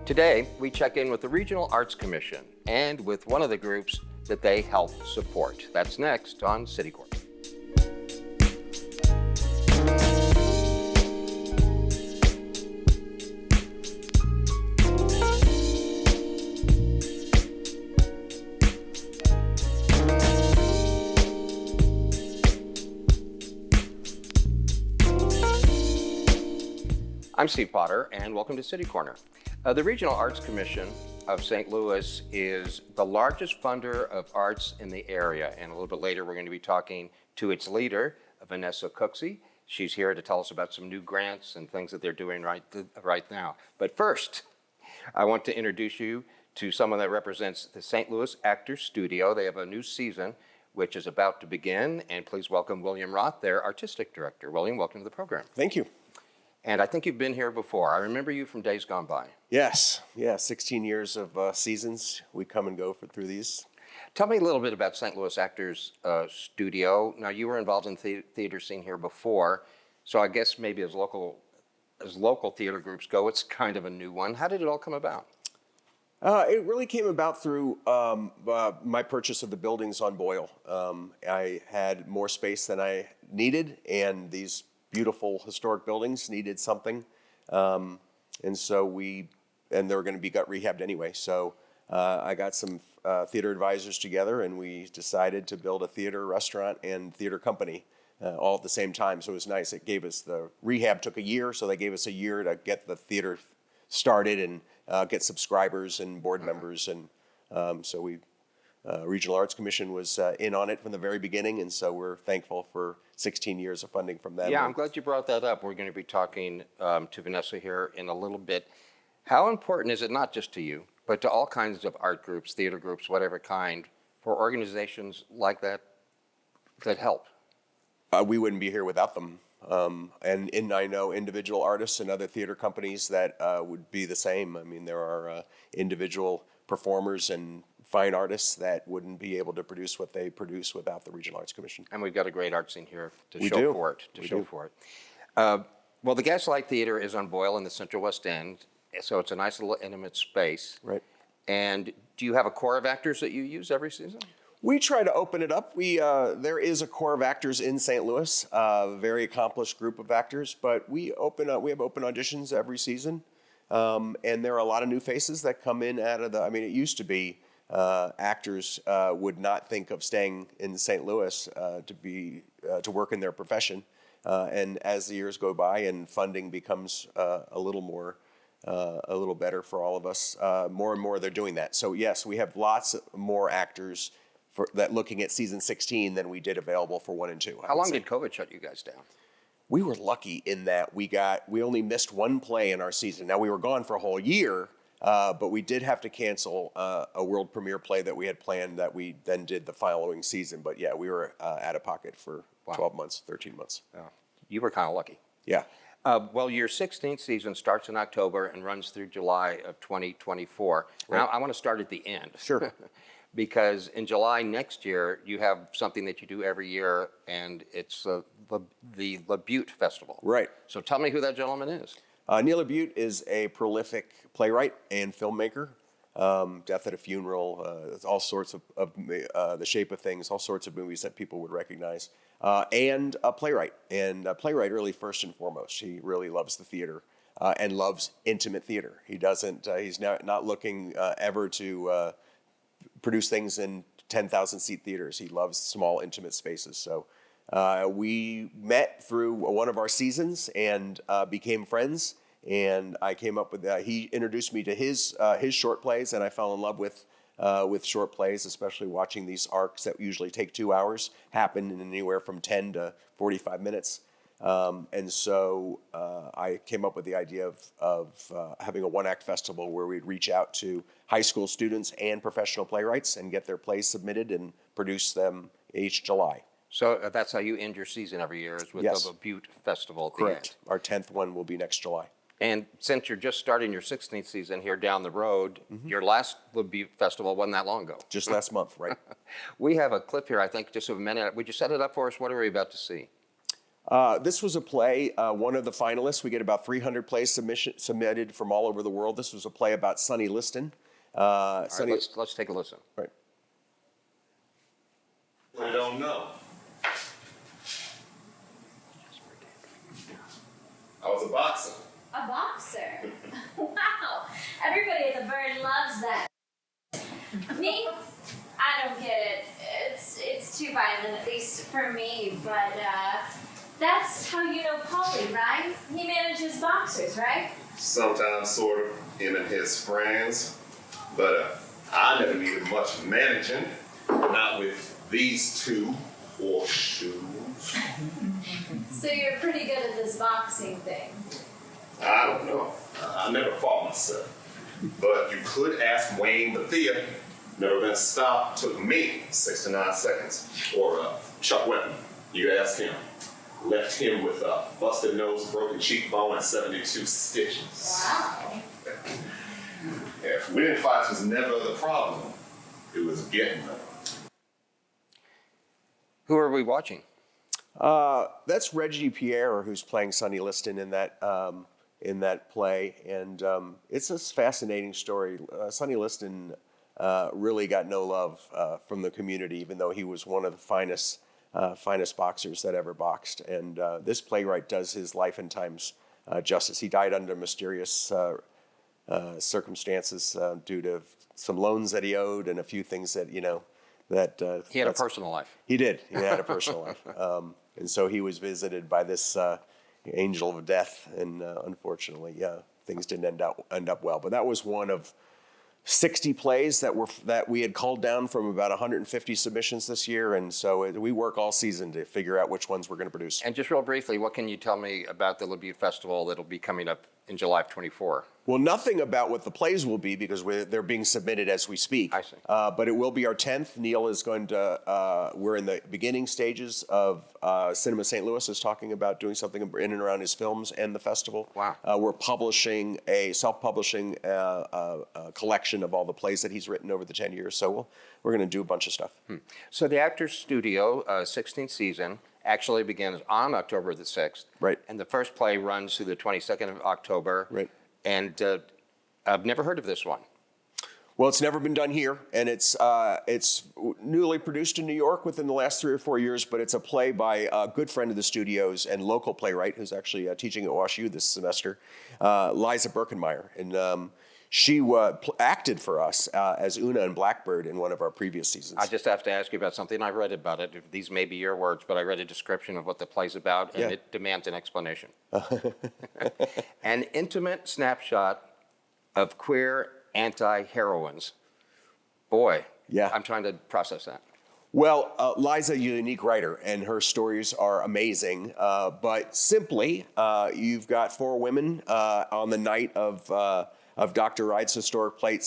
Today, we check in with the Regional Arts Commission and with one of the groups that they help support. That's next on City Corner. I'm Steve Potter, and welcome to City Corner. The Regional Arts Commission of St. Louis is the largest funder of arts in the area, and a little bit later we're going to be talking to its leader, Vanessa Cooksey. She's here to tell us about some new grants and things that they're doing right now. But first, I want to introduce you to someone that represents the St. Louis Actors Studio. They have a new season which is about to begin, and please welcome William Roth, their artistic director. William, welcome to the program. Thank you. And I think you've been here before. I remember you from days gone by. Yes, 16 years of seasons. We come and go through these. Tell me a little bit about St. Louis Actors Studio. Now, you were involved in theater scene here before, so I guess maybe as local theater groups go, it's kind of a new one. How did it all come about? It really came about through my purchase of the buildings on Boyle. I had more space than I needed, and these beautiful historic buildings needed something, and they were going to be gut rehabbed anyway. So I got some theater advisors together, and we decided to build a theater, restaurant, and theater company all at the same time. So it was nice. It gave us the rehab took a year, so they gave us a year to get the theater started and get subscribers and board members, and so we. Regional Arts Commission was in on it from the very beginning, and so we're thankful for 16 years of funding from them. Yeah, I'm glad you brought that up. We're going to be talking to Vanessa here in a little bit. How important is it, not just to you, but to all kinds of art groups, theater groups, whatever kind, for organizations like that help? We wouldn't be here without them. And I know individual artists and other theater companies that would be the same. I mean, there are individual performers and fine artists that wouldn't be able to produce what they produce without the Regional Arts Commission. And we've got a great art scene here to show for it. Well, the Gaslight Theater is on Boyle in the Central West End, so it's a nice little intimate space. Right. And do you have a core of actors that you use every season? We try to open it up. There is a core of actors in St. Louis, a very accomplished group of actors, but we have open auditions every season. And there are a lot of new faces that come in it used to be actors would not think of staying in St. Louis to work in their profession, and as the years go by and funding becomes a little better for all of us, more and more they're doing that. So yes, we have lots more actors looking at season 16 than we did available for 1 and 2. How long did COVID shut you guys down? We were lucky in that we only missed one play in our season. Now we were gone for a whole year. But we did have to cancel a world premiere play that we had planned that we then did the following season. But yeah, we were out of pocket for 12 months, 13 months. Oh, you were kind of lucky. Yeah. Well, your 16th season starts in October and runs through July of 2024. Right. Now, I want to start at the end. Sure. Because in July next year, you have something that you do every year, and it's the LaBute Festival. Right. So tell me who that gentleman is. Neil LaBute is a prolific playwright and filmmaker. Death at a Funeral, all sorts of The Shape of Things, all sorts of movies that people would recognize. And a playwright. And a playwright really first and foremost. He really loves the theater and loves intimate theater. He doesn't, he's not looking ever to produce things in 10,000 seat theaters. He loves small, intimate spaces. So we met through one of our seasons and became friends. And I came up with he introduced me to his short plays, and I fell in love with short plays, especially watching these arcs that usually take 2 hours happen in anywhere from 10 to 45 minutes. And so I came up with the idea of having a one-act festival where we'd reach out to high school students and professional playwrights and get their plays submitted and produce them each July. So that's how you end your season every year, is with Yes. the LaBute Festival at Correct. the end. Our 10th one will be next July. And since you're just starting your 16th season here down the road, your last LaBute Festival wasn't that long ago. Just last month, right? We have a clip here, I think, just a minute. Would you set it up for us? What are we about to see? This was a play, one of the finalists. We get about 300 plays submitted from all over the world. This was a play about Sonny Liston. All right, let's take a listen. Right. I don't know. I was a boxer. A boxer? Wow. Everybody at the Bird loves that. Me? I don't get it. It's too violent, at least for me, but that's how you know Paulie, right? He manages boxers, right? Sometimes, sort of, him and his friends. But I never needed much managing. Not with these two horseshoes. So you're pretty good at this boxing thing. I don't know. I never fought myself. But you could ask Wayne Bethea. Never been stopped. Took me 6 to 9 seconds. Or Chuck Wetton. You could ask him. Left him with a busted nose, broken cheekbone, and 72 stitches. Wow. If winning fights was never the problem, it was getting them. Who are we watching? That's Reggie Pierre, who's playing Sonny Liston in that play, and it's a fascinating story. Sonny Liston really got no love from the community, even though he was one of the finest boxers that ever boxed. And this playwright does his life and times justice. He died under mysterious circumstances due to some loans that he owed and a few things that He had a personal life. He did. He had a personal life, and so he was visited by this angel of death, and unfortunately, things didn't end up well. But that was one of 60 plays that we had called down from about 150 submissions this year, and so we work all season to figure out which ones we're going to produce. And just real briefly, what can you tell me about the LaButte Festival that'll be coming up in July of 24? Well, nothing about what the plays will be because they're being submitted as we speak. I see. But it will be our 10th. Neil is going to, we're in the beginning stages of Cinema St. Louis is talking about doing something in and around his films and the festival. Wow. We're publishing self-publishing collection of all the plays that he's written over the 10 years. So we're going to do a bunch of stuff. So the Actors Studio 16th season actually begins on October the 6th. Right. And the first play runs through the 22nd of October. Right. And I've never heard of this one. Well, it's never been done here, and it's newly produced in New York within the last 3 or 4 years, but it's a play by a good friend of the studio's and local playwright who's actually teaching at WashU this semester, Liza Birkenmeyer. And she acted for us as Una in Blackbird in one of our previous seasons. I just have to ask you about something. I read about it. These may be your words, but I read a description of what the play's about, and it demands an explanation. An intimate snapshot of queer anti-heroines. Boy, Yeah. I'm trying to process that. Well, Liza's a unique writer, and her stories are amazing. But simply, you've got 4 women on the night of Dr. Wright's historic flight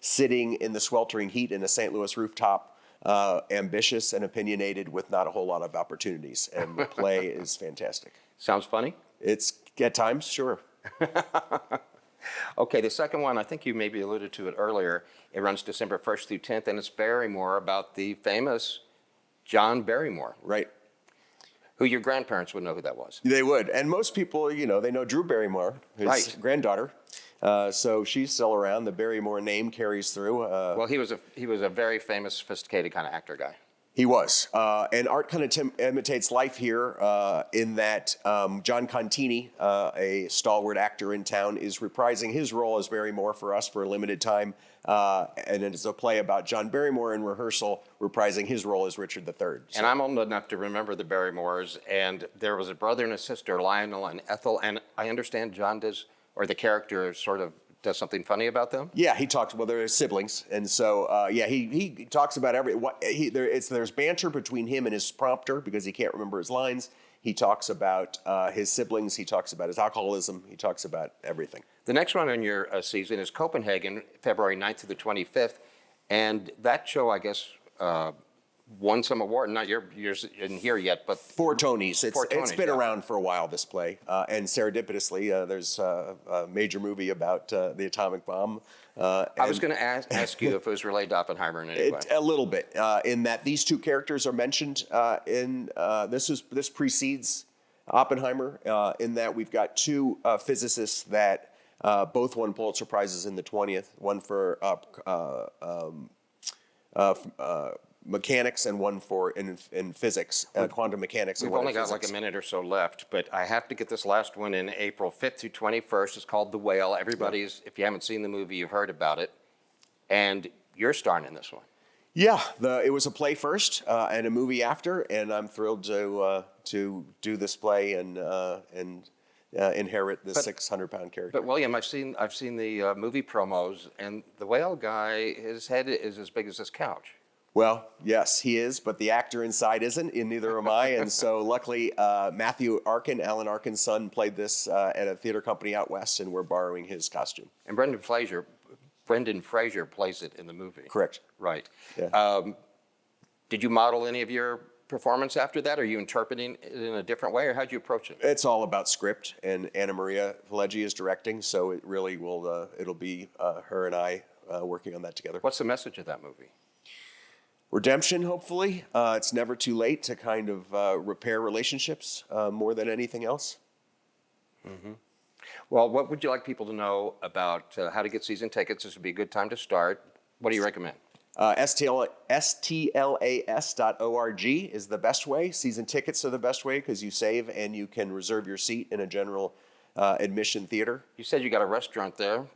sitting in the sweltering heat in a St. Louis rooftop, ambitious and opinionated with not a whole lot of opportunities. And the play is fantastic. Sounds funny? It's at times, sure. Okay, the second one, I think you maybe alluded to it earlier. It runs December 1st through 10th, and it's Barrymore, about the famous John Barrymore, Right. who your grandparents would know who that was. They would. And most people, they know Drew Barrymore, his Right. granddaughter. So she's still around. The Barrymore name carries through. Well, he was a very famous, sophisticated kind of actor guy. He was. And art kind of imitates life here in that John Contini, a stalwart actor in town, is reprising his role as Barrymore for us for a limited time. And it's a play about John Barrymore in rehearsal, reprising his role as Richard III. So, And I'm old enough to remember the Barrymores, and there was a brother and a sister, Lionel and Ethel, and I understand John does, or the character sort of does something funny about them? yeah, he talks. Well, they're siblings, and so he talks about there's banter between him and his prompter because he can't remember his lines. He talks about his siblings. He talks about his alcoholism. He talks about everything. The next one on your season is Copenhagen, February 9th to the 25th, and that show, I guess, won some award. Not yours in here yet, but Four Tonys. It's 4 it's Tonys, been yeah. around for a while, this play. And serendipitously, there's a major movie about the atomic bomb. I was going to ask you if it was related to Oppenheimer in any way. A little bit, in that these two characters are mentioned in this precedes Oppenheimer, in that we've got two physicists that both won Pulitzer Prizes in the 20th, one for mechanics and one for in physics, quantum mechanics. We've and one only in got like physics. a minute or so left, but I have to get this last one in April 5th through 21st. It's called The Whale. Everybody's, if you haven't seen the movie, you've heard about it. And you're starring in this one. Yeah, it was a play first and a movie after, and I'm thrilled to do this play and inherit this 600-pound character. But William, I've seen the movie promos, and the whale guy, his head is as big as this couch. Well, yes, he is, but the actor inside isn't, and neither am I. And so luckily, Matthew Arkin, Alan Arkin's son, played this at a theater company out west, and we're borrowing his costume. And Brendan Fraser plays it in the movie. Correct. Right. Yeah. Did you model any of your performance after that? Are you interpreting it in a different way, or how'd you approach it? It's all about script, and Anna Maria Pileggi is directing, so it really will. It'll be her and I working on that together. What's the message of that movie? Redemption, hopefully. It's never too late to kind of repair relationships more than anything else. Mm-hmm. Well, what would you like people to know about how to get season tickets? This would be a good time to start. What do you recommend? stlas.org is the best way. Season tickets are the best way because you save and you can reserve your seat in a general admission theater. You said you got a restaurant there.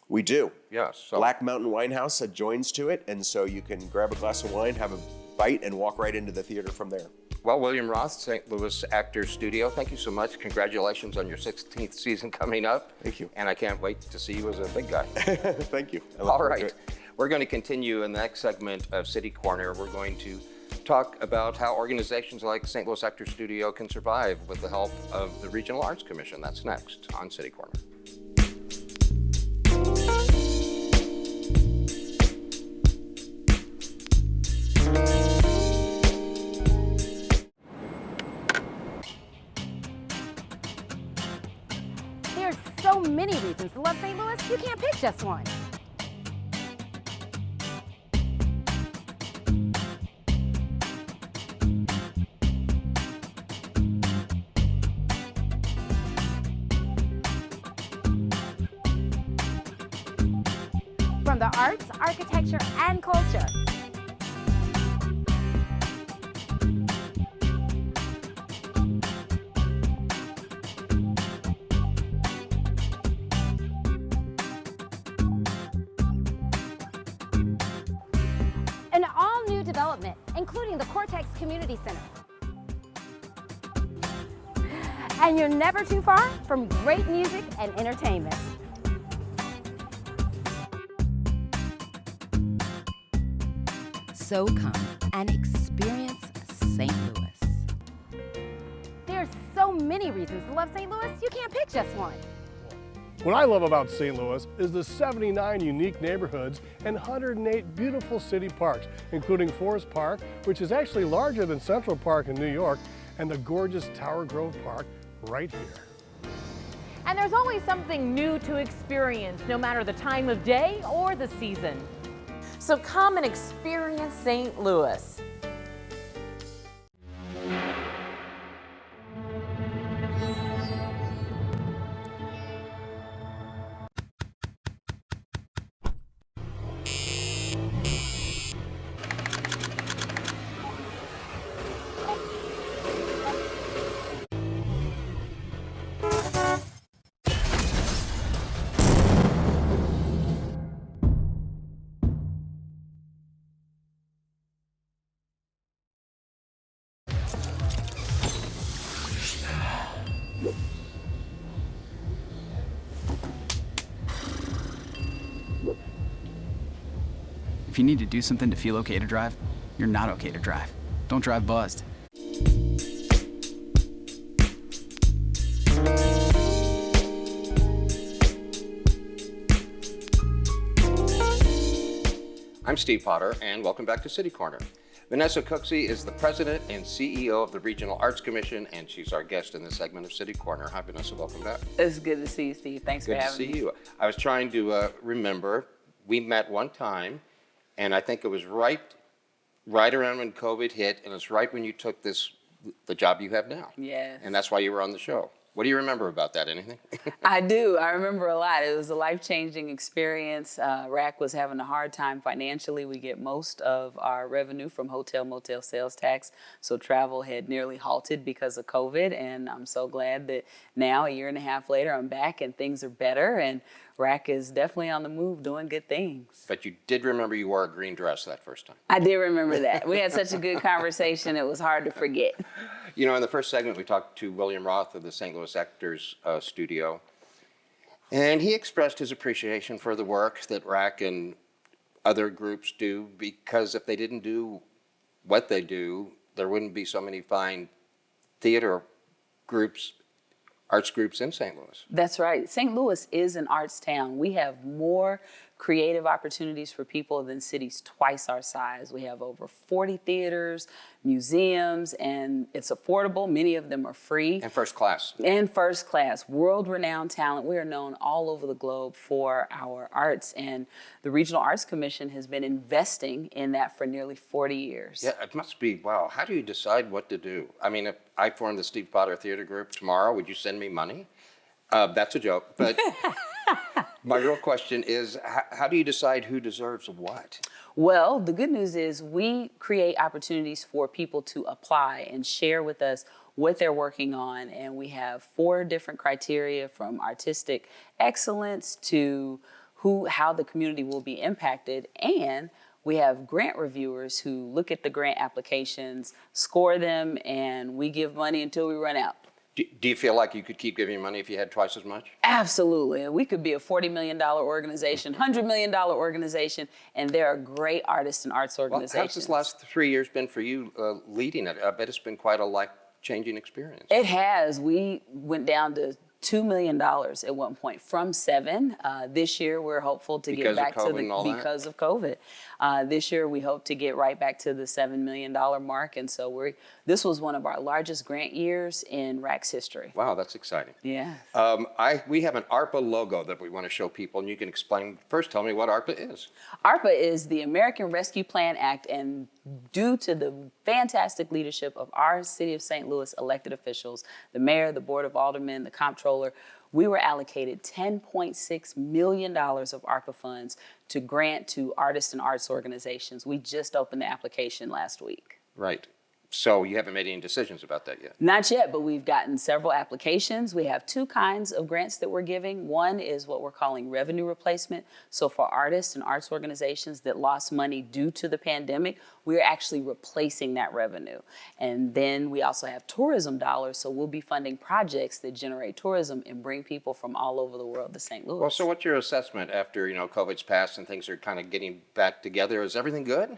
We do. Yes. So Black Mountain Winehouse adjoins to it, and so you can grab a glass of wine, have a bite, and walk right into the theater from there. Well, William Roth, St. Louis Actors Studio, thank you so much. Congratulations on your 16th season coming up. Thank you. And I can't wait to see you as a big guy. Thank you. I look All forward to right. it. We're going to continue in the next segment of City Corner. We're going to talk about how organizations like St. Louis Actors Studio can survive with the help of the Regional Arts Commission. That's next on City Corner. There's so many reasons to love St. Louis, you can't pick just one. From the arts, architecture, and culture. An all-new development, including the Cortex Community Center. And you're never too far from great music and entertainment. So come and experience St. Louis. There's so many reasons to love St. Louis, you can't pick just one. What I love about St. Louis is the 79 unique neighborhoods and 108 beautiful city parks, including Forest Park, which is actually larger than Central Park in New York, and the gorgeous Tower Grove Park right here. And there's always something new to experience, no matter the time of day or the season. So come and experience St. Louis. If you need to do something to feel okay to drive, you're not okay to drive. Don't drive buzzed. I'm Steve Potter, and welcome back to City Corner. Vanessa Cooksey is the president and CEO of the Regional Arts Commission, and she's our guest in this segment of City Corner. Hi, Vanessa, welcome back. It's good to see you, Steve. Thanks for Good to having me. see you. I was trying to remember, we met one time, and I think it was right around when COVID hit, and it's right when you took the job you have now. Yes. And that's why you were on the show. What do you remember about that? Anything? I do. I remember a lot. It was a life-changing experience. RAC was having a hard time financially. We get most of our revenue from hotel, motel sales tax. So travel had nearly halted because of COVID. And I'm so glad that now, a year and a half later, I'm back and things are better. And RAC is definitely on the move doing good things. But you did remember you wore a green dress that first time. I did remember that. We had such a good conversation. It was hard to forget. You know, in the first segment, we talked to William Roth of the St. Louis Actors Studio, and he expressed his appreciation for the work that RAC and other groups do, because if they didn't do what they do, there wouldn't be so many fine theater groups, arts groups in St. Louis. That's right. St. Louis is an arts town. We have more creative opportunities for people than cities twice our size. We have over 40 theaters, museums, and it's affordable. Many of them are free. And first class. And first class, world-renowned talent. We are known all over the globe for our arts, and the Regional Arts Commission has been investing in that for nearly 40 years. Yeah, it must be, wow, how do you decide what to do? I mean, if I formed the Steve Potter Theater Group tomorrow, would you send me money? That's a joke, but my real question is, how do you decide who deserves what? Well, the good news is we create opportunities for people to apply and share with us what they're working on. And we have 4 different criteria, from artistic excellence to how the community will be impacted. And we have grant reviewers who look at the grant applications, score them, and we give money until we run out. Do you feel like you could keep giving money if you had twice as much? Absolutely. We could be a $40 million organization, $100 million organization, and there are great artists and arts organizations. Well, how's this last 3 years been for you leading it? I bet it's been quite a life-changing experience. It has. We went down to $2 million at one point from $7 million. This year, we're hopeful to get back to because of COVID. This year, we hope to get right back to the $7 million mark. And so this was one of our largest grant years in RAC's history. Wow, that's exciting. Yeah. We have an ARPA logo that we want to show people, and you can explain. First, tell me what ARPA is. ARPA is the American Rescue Plan Act, and due to the fantastic leadership of our City of St. Louis elected officials, the mayor, the board of aldermen, the comptroller, we were allocated $10.6 million of ARPA funds to grant to artists and arts organizations. We just opened the application last week. Right. So you haven't made any decisions about that yet? Not yet, but we've gotten several applications. We have 2 kinds of grants that we're giving. One is what we're calling revenue replacement. So for artists and arts organizations that lost money due to the pandemic, we're actually replacing that revenue. And then we also have tourism dollars, so we'll be funding projects that generate tourism and bring people from all over the world to St. Louis. Well, so what's your assessment after, COVID's passed and things are kind of getting back together? Is everything good?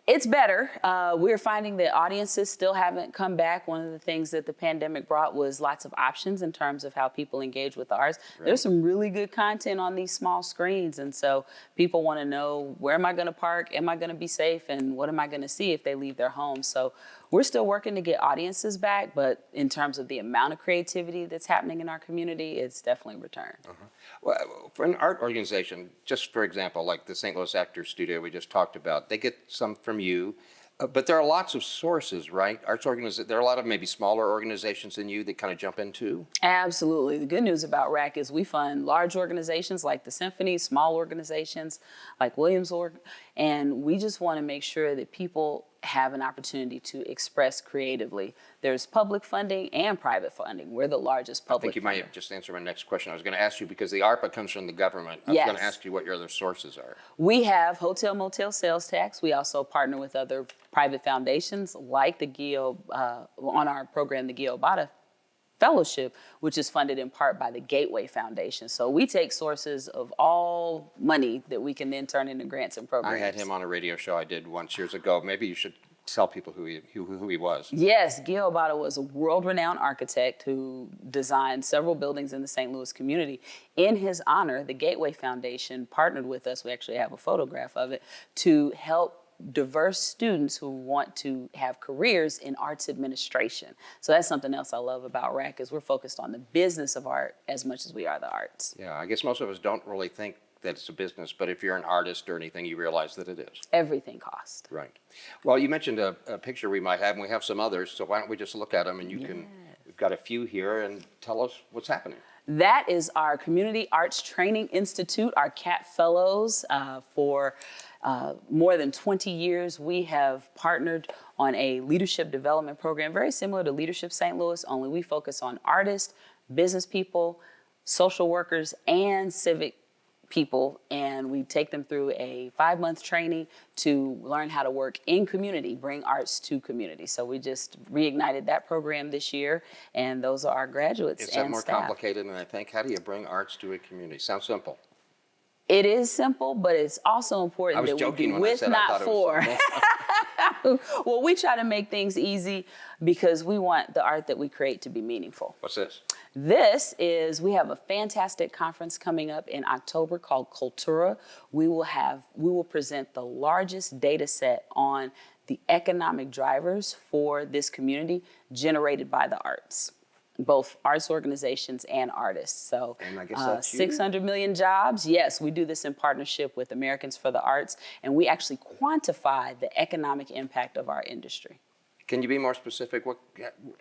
It's better. We're finding that audiences still haven't come back. One of the things that the pandemic brought was lots of options in terms of how people engage with the arts. Right. There's some really good content on these small screens. And so people want to know, where am I going to park? Am I going to be safe? And what am I going to see if they leave their home? So we're still working to get audiences back. But in terms of the amount of creativity that's happening in our community, it's definitely returned. Uh-huh. Well, for an art organization, just for example, like the St. Louis Actors Studio we just talked about, they get some from you, but there are lots of sources, right? There are a lot of maybe smaller organizations than you that kind of jump into. Absolutely. The good news about RAC is we fund large organizations like the Symphony, small organizations like Williamsburg, and we just want to make sure that people have an opportunity to express creatively. There's public funding and private funding. We're the largest public I think you might have just answered my next question. I was going to ask you, because the ARPA comes from the government. I was going to ask you what your other sources are. We have hotel motel sales tax. We also partner with other private foundations like the Gio, on our program, the Gio Bada Fellowship, which is funded in part by the Gateway Foundation. So we take sources of all money that we can then turn into grants and programs. I had him on a radio show I did once years ago. Maybe you should tell people who he was. Yes, Gio Bada was a world-renowned architect who designed several buildings in the St. Louis community. In his honor, the Gateway Foundation partnered with us, we actually have a photograph of it, to help diverse students who want to have careers in arts administration. So that's something else I love about RAC is we're focused on the business of art as much as we are the arts. Yeah, I guess most of us don't really think that it's a business, but if you're an artist or anything, you realize that it is. Everything costs. Right. Well, you mentioned a picture we might have, and we have some others, so why don't we just look at them, and we've got a few here, and tell us what's happening. That is our Community Arts Training Institute, our CAT Fellows. For more than 20 years, we have partnered on a leadership development program, very similar to Leadership St. Louis, only we focus on artists, business people, social workers, and civic people, and we take them through a 5-month training to learn how to work in community, bring arts to community. So we just reignited that program this year, and those are our graduates and staff. Is that more complicated than I think? How do you bring arts to a community? Sounds simple. It is simple, but it's also important that we do with, not for. Well, we try to make things easy because we want the art that we create to be meaningful. What's this? We have a fantastic conference coming up in October called Cultura. We will present the largest data set on the economic drivers for this community generated by the arts, both arts organizations and artists. So and I guess that's 600 million jobs. Yes, we do this in partnership with Americans for the Arts, and we actually quantify the economic impact of our industry. Can you be more specific?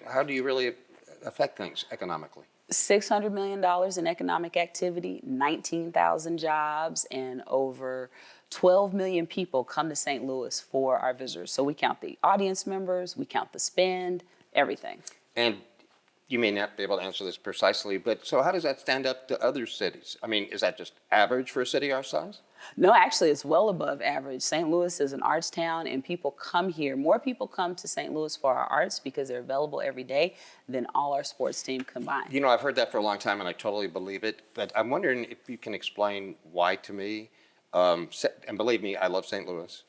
How do you really affect things economically? $600 million in economic activity, 19,000 jobs, and over 12 million people come to St. Louis for our visitors. So we count the audience members, we count the spend, everything. And you may not be able to answer this precisely, but so how does that stand up to other cities? I mean, is that just average for a city our size? No, actually, it's well above average. St. Louis is an arts town, and people come here. More people come to St. Louis for our arts because they're available every day than all our sports team combined. You know, I've heard that for a long time, and I totally believe it. But I'm wondering if you can explain why to me. And believe me, I love St. Louis.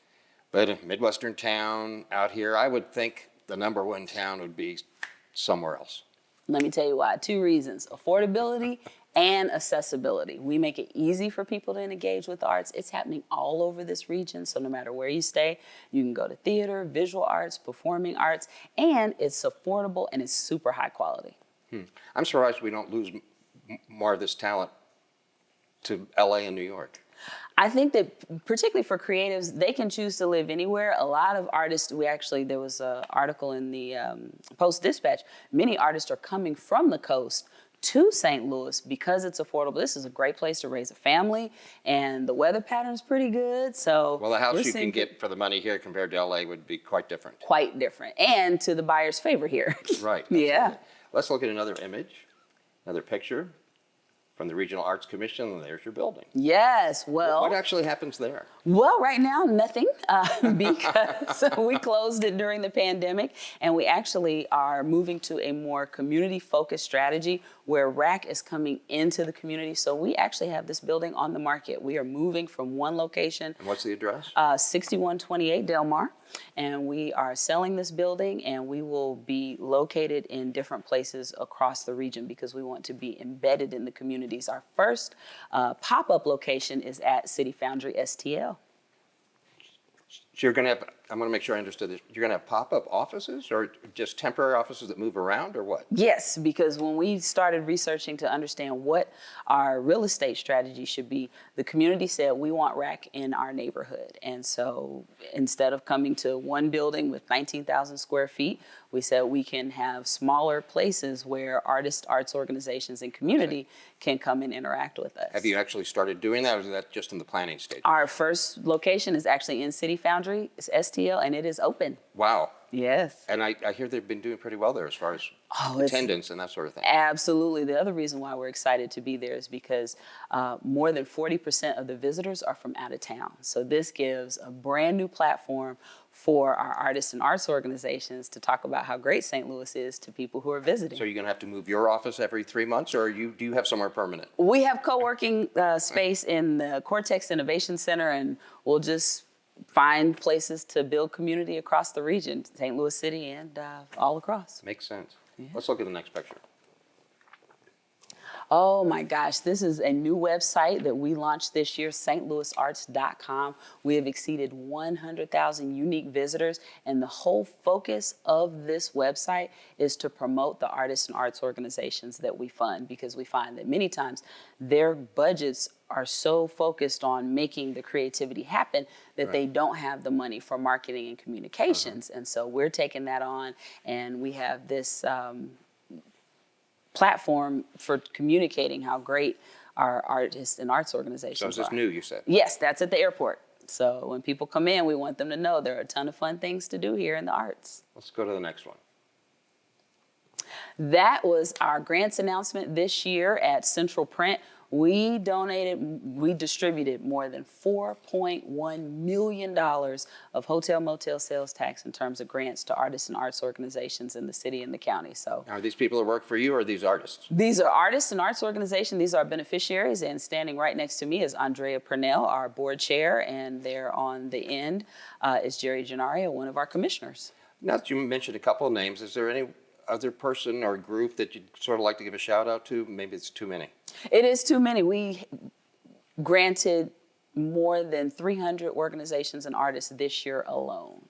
But a Midwestern town out here, I would think the number one town would be somewhere else. Let me tell you why. 2 reasons: affordability and accessibility. We make it easy for people to engage with arts. It's happening all over this region, so no matter where you stay, you can go to theater, visual arts, performing arts, and it's affordable and it's super high quality. I'm surprised we don't lose more of this talent to LA and New York. I think that particularly for creatives, they can choose to live anywhere. A lot of artists, there was an article in the Post-Dispatch, many artists are coming from the coast to St. Louis because it's affordable. This is a great place to raise a family, and the weather pattern's pretty good. So well, the house you can get for the money here compared to LA would be quite different. Quite different, and to the buyer's favor here. Right. Yeah. Let's look at another image, another picture from the Regional Arts Commission, and there's your building. Yes, well. What actually happens there? Well, right now, nothing, because we closed it during the pandemic, and we actually are moving to a more community-focused strategy where RAC is coming into the community. So we actually have this building on the market. We are moving from one location. And what's the address? 6128 Del Mar. And we are selling this building, and we will be located in different places across the region because we want to be embedded in the communities. Our first pop-up location is at City Foundry STL. So you're going to have, I'm going to make sure I understood this, you're going to have pop-up offices or just temporary offices that move around or what? Yes, because when we started researching to understand what our real estate strategy should be, the community said we want RAC in our neighborhood. And so instead of coming to one building with 19,000 square feet, we said we can have smaller places where artists, arts organizations, and community can come and interact with us. Have you actually started doing that, or is that just in the planning stage? Our first location is actually in City Foundry, it's STL, and it is open. Wow. Yes. And I hear they've been doing pretty well there as far as attendance and that sort of thing. Absolutely. The other reason why we're excited to be there is because more than 40% of the visitors are from out of town. So this gives a brand new platform for our artists and arts organizations to talk about how great St. Louis is to people who are visiting. So you're going to have to move your office every 3 months, or do you have somewhere permanent? We have co-working space in the Cortex Innovation Center, and we'll just find places to build community across the region, St. Louis City and all across. Makes sense. Yeah. Let's look at the next picture. Oh my gosh, this is a new website that we launched this year, stlouisarts.com. We have exceeded 100,000 unique visitors, and the whole focus of this website is to promote the artists and arts organizations that we fund, because we find that many times their budgets are so focused on making the creativity happen that they don't have the money for marketing and communications. And so we're taking that on, and we have this platform for communicating how great our artists and arts organizations So is this are. new, you said? Yes, that's at the airport. So when people come in, we want them to know there are a ton of fun things to do here in the arts. Let's go to the next one. That was our grants announcement this year at Central Print. We distributed more than $4.1 million of hotel motel sales tax in terms of grants to artists and arts organizations in the city and the county. So Are these people that work for you or are these artists? these are artists and arts organizations. These are beneficiaries, and standing right next to me is Andrea Purnell, our board chair, and there on the end is Jerry Gennario, one of our commissioners. Now that you mentioned a couple of names, is there any other person or group that you'd sort of like to give a shout out to? Maybe it's too many. It is too many. We granted more than 300 organizations and artists this year alone.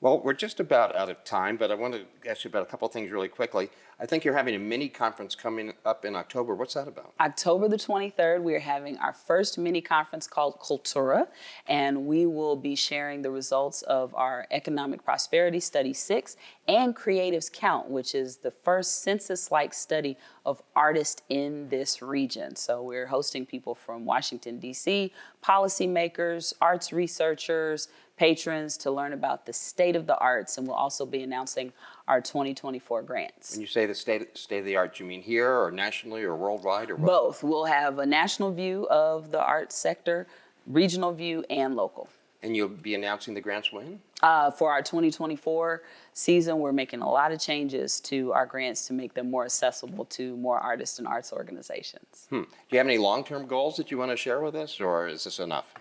Well, we're just about out of time, but I want to ask you about a couple of things really quickly. I think you're having a mini conference coming up in October. What's that about? October the 23rd, we are having our first mini conference called Cultura, and we will be sharing the results of our Economic Prosperity Study 6 and Creatives Count, which is the first census-like study of artists in this region. So we're hosting people from Washington, D.C., policymakers, arts researchers, patrons to learn about the state of the arts, and we'll also be announcing our 2024 grants. When you say the state of the art, you mean here or nationally or worldwide or what? Both. We'll have a national view of the arts sector, regional view, and local. And you'll be announcing the grants when? For our 2024 season, we're making a lot of changes to our grants to make them more accessible to more artists and arts organizations. Do you have any long-term goals that you want to share with us, or is this enough?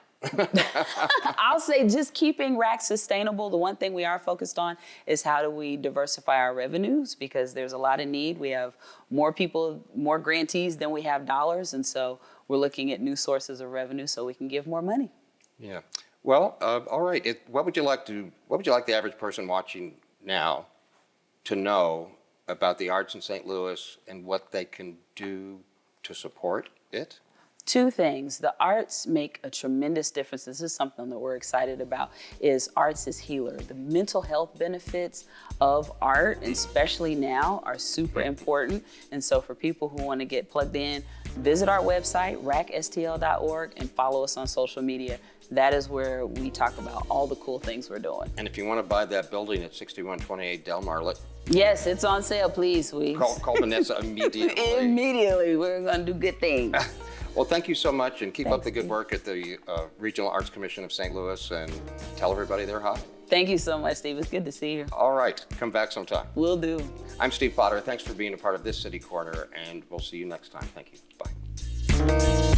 I'll say just keeping RAC sustainable. The one thing we are focused on is how do we diversify our revenues, because there's a lot of need. We have more people, more grantees than we have dollars, and so we're looking at new sources of revenue so we can give more money. Yeah. Well, all right. What would you like the average person watching now to know about the arts in St. Louis and what they can do to support it? Two things. The arts make a tremendous difference. This is something that we're excited about, is arts is healer. The mental health benefits of art, especially now, are super important. And so for people who want to get plugged in, visit our website, racstl.org, and follow us on social media. That is where we talk about all the cool things we're doing. And if you want to buy that building at 6128 Delmar, yes, it's on sale, please. Call Vanessa immediately. Immediately. We're going to do good things. Well, thank you so much, and keep up the good work at the Regional Arts Commission of St. Louis, and tell everybody they're hi. Thank you so much, Steve. It's good to see you. All right. Come back sometime. Will do. I'm Steve Potter. Thanks for being a part of this City Corner, and we'll see you next time. Thank you. Bye.